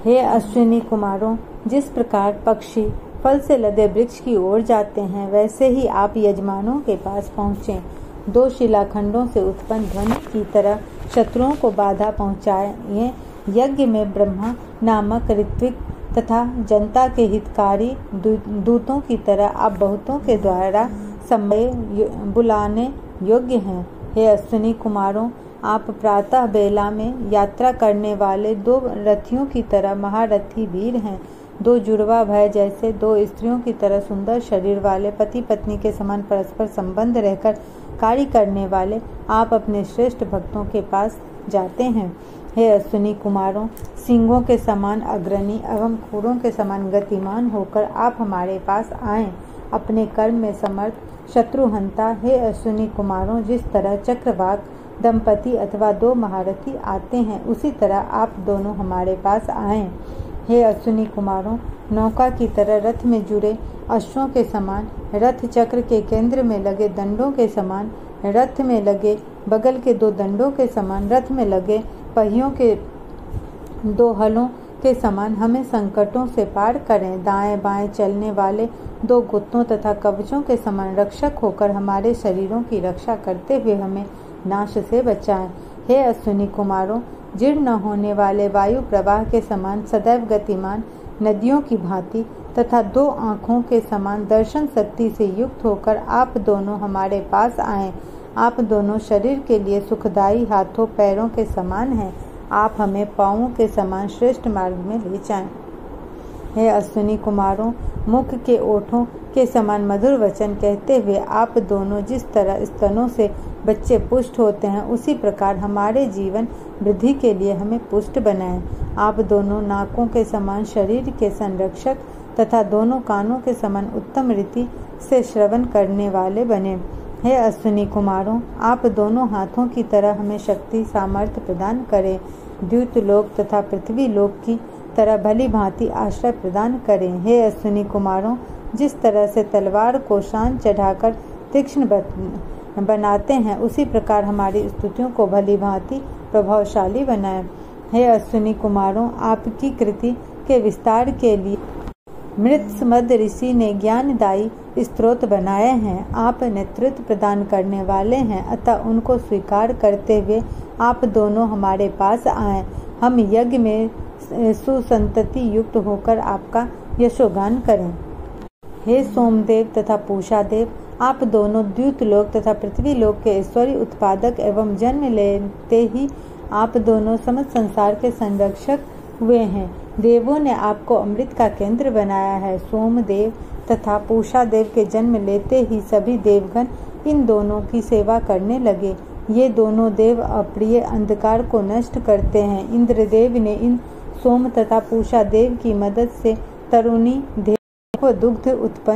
हे अश्विनी कुमारों, जिस प्रकार पक्षी फल से लदे वृक्ष की ओर जाते हैं, वैसे ही आप यजमानों के पास पहुँचें। 2 शिलाखंडों से उत्पन्न ध्वनि की तरह शत्रुओं को बाधा पहुँचाएं। यज्ञ में ब्रह्मा नामक ऋत्विक तथा जनता के हितकारी दूतों की तरह आप बहुतों के द्वारा समय बुलाने योग्य हैं। हे अश्विनी कुमारों, आप प्रातः बेला में यात्रा करने वाले 2 रथियों की तरह महारथी वीर हैं। 2 जुड़वा भय जैसे 2 स्त्रियों की तरह सुंदर शरीर वाले, पति पत्नी के समान परस्पर संबंध रहकर कार्य करने वाले आप अपने श्रेष्ठ भक्तों के पास जाते हैं। हे अश्विनी कुमारों, सिंहों के समान अग्रणी एवं खूरों के समान गतिमान होकर आप हमारे पास आएं। अपने कर्म में समर्थ शत्रुहंता, हे अश्विनी कुमारों, जिस तरह चक्रवाक दंपति अथवा 2 महारथी आते हैं, उसी तरह आप दोनों हमारे पास आएं। हे अश्विनी कुमारों, नौका की तरह रथ में जुड़े अश्वों के समान, रथ चक्र के केंद्र में लगे दंडों के समान, रथ में लगे बगल के 2 दंडों के समान, रथ में लगे पहियों के 2 हलों के समान हमें संकटों से पार करें। दाएं बाएं चलने वाले 2 गुत्तों तथा कवचों के समान रक्षक होकर हमारे शरीरों की रक्षा करते हुए हमें नाश से बचाएं। हे अश्विनी कुमारों, जीर्ण न होने वाले वायु प्रवाह के समान सदैव गतिमान नदियों की भांति तथा 2 आँखों के समान दर्शन शक्ति से युक्त होकर आप दोनों हमारे पास आएं। आप दोनों शरीर के लिए सुखदायी हाथों पैरों के समान हैं। आप हमें पाँवों के समान श्रेष्ठ मार्ग में ले जाएं। हे अश्विनी कुमारों, मुख के ओठों के समान मधुर वचन कहते हुए आप दोनों जिस तरह स्तनों से बच्चे पुष्ट होते हैं, उसी प्रकार हमारे जीवन वृद्धि के लिए हमें पुष्ट बनाएं। आप दोनों नाकों के समान शरीर के संरक्षक तथा दोनों कानों के समान उत्तम रीति से श्रवण करने वाले बने। हे अश्विनी कुमारों, आप दोनों हाथों की तरह हमें शक्ति सामर्थ्य प्रदान करें। द्यूत लोक तथा पृथ्वी लोक की तरह भली भांति आश्रय प्रदान करें। हे अश्विनी कुमारों, जिस तरह से तलवार को शान चढ़ाकर तीक्ष्ण बनाते हैं, उसी प्रकार हमारी स्तुतियों को भली भांति प्रभावशाली बनाएं। हे अश्विनी कुमारों, आपकी कृति के विस्तार के लिए मृत्समद ऋषि ने ज्ञानदायी स्त्रोत बनाए हैं। आप नेतृत्व प्रदान करने वाले हैं, अतः उनको स्वीकार करते हुए आप दोनों हमारे पास आएं। हम यज्ञ में सुसंतति युक्त होकर आपका यशोगान करें। हे सोमदेव तथा पूषादेव, आप दोनों द्यूत लोक तथा पृथ्वी लोक के ऐश्वर्य उत्पादक एवं जन्म लेते ही आप दोनों समस्त संसार के संरक्षक हुए हैं। देवों ने आपको अमृत का केंद्र बनाया है। सोमदेव तथा पूषादेव के जन्म लेते ही सभी देवगण इन दोनों की सेवा करने लगे। ये दोनों देव अप्रिय अंधकार को नष्ट करते हैं। इंद्रदेव ने इन सोम तथा पूषादेव की मदद से तरुणी देव को दुग्ध उत्पन्न